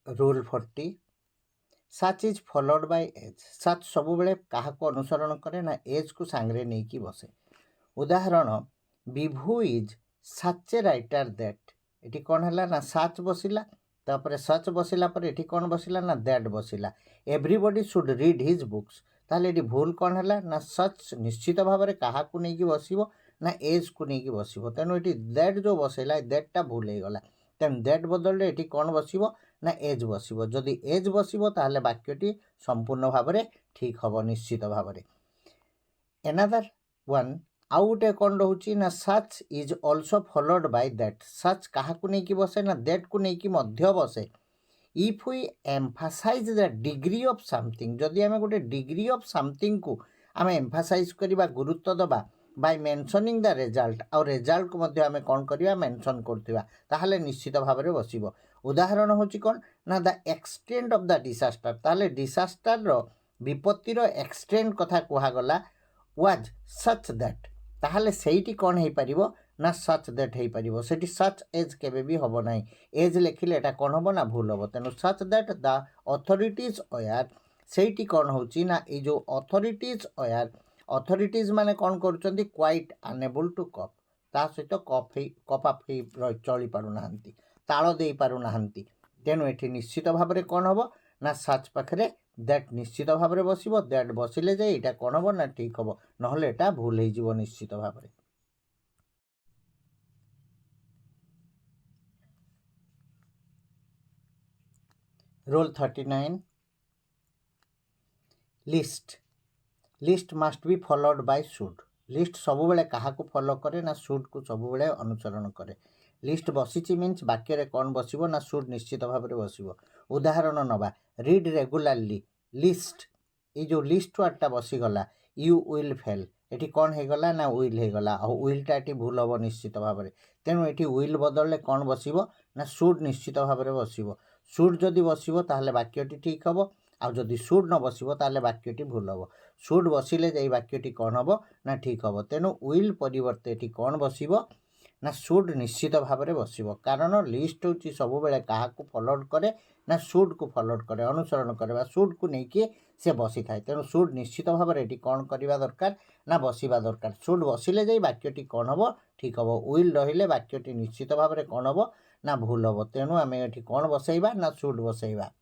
rule 40 such is followed by as such सब बेले क्या अनुसरण करे ना एज को सांगरे नहीं कि बसे उदाहरण विभु is such a writer that ये कौन है ना सच बसिला तापर सच बसिला पर ये कौन बसिला ना दैट बसिला everybody should read his books ताले ये भूल कौन है ना सच निश्चित भाव में क्या नहीं बसो ना एज को नहीं बसो तेणु ये दैट जो बसैला दैटा भूल हो गला तेणु दैट बदल ये कौन बसो ना एज बसो जदि एज बसो ताहले वाक्यटी संपूर्ण भाव में ठीक हम निश्चित भाव में एनादर वन आउ गोटे कौन रोचे ना such is also followed by that such क्या नहीं बसे ना दैट को लेकिन बसे if we emphasize the degree of something जदि आम गोटे डिग्री ऑफ समथिंग को आम एम्फासाइज करवा गुरुत्व दबा बाय मेंशनिंग द रिजल्ट और रिजल्ट को मध्य आम कौन करवा मेंशन करथिबा ताहले निश्चित भाव में बसिबो उदाहरण होची कौन ना the extent of the disaster ताहले डिसास्टर रो विपत्तिर एक्सटेंट कथा कहगला वाज सच दैट ताहले सेठी कौन हो पारिबो ना सच दैट हो पारिबो सेठी सच एज केबे भी हबो नाही एज लिखिले एटा कौन हबो ना भूल हबो तेनु such that the authorities were सेठी कौन होची ना ए जो अथॉरिटीज वेयर अथॉरिटीज माने कौन करूचंती क्वाइट अनेबल टू कप ता सहित कप अप चली पारु नाहंती ताଳ देई पारु नाहंती तेनु एठी निश्चित भाव में कौन हबो ना सच पाखरे दैट निश्चित भाव में बसिबो दैट बसिले जे एटा कौन हबो ना ठीक हबो नहले एटा भूल हो जिवो निश्चित भाव में rule 39 list list must be followed by should list सब बेले क्या फॉलो करे ना शुड को सब बेले अनुसरण करे लिस्ट बसीची मीन्स वाक्य कौन बसो ना शुड निश्चित भाव में बसो उदाहरण नवा रीड रेगुलारली लिस्ट ये जो लिस्ट वार्डटा बसीगला यू विल फेल ये कौन हो गला ना विल हो गला और विलटा ये भूल हम निश्चित भाव में तेणु ये विल बदल कौन बसो ना शुड निश्चित भाव में बसो शुड जदि बसो ताहले वाक्यटी ठीक हम आउ जदि शुड न बसो ताहले वाक्यटी भूल हम शुड बसिले जाई वाक्यटी कौन हम ना ठीक हम तेणु विल परिवर्ते ये कौन बसो ना शुड निश्चित भाव में बसो कारण लिस्ट हूँ सब बेले क्या फॉलोड करे ना शुड को फॉलोड करे अनुसरण करे शुड को लेकिन से बसी थाए तेणु शुड निश्चित भाव में ये कौन करवा दरकार ना बसवा दरकार शुड बसिले जाई वाक्यटी कौन हम ठीक हम विल रहिले वाक्यटी निश्चित भाव में कौन हम ना भूल हम तेणु आम ये कौन बसैबा ना शुड बसैबा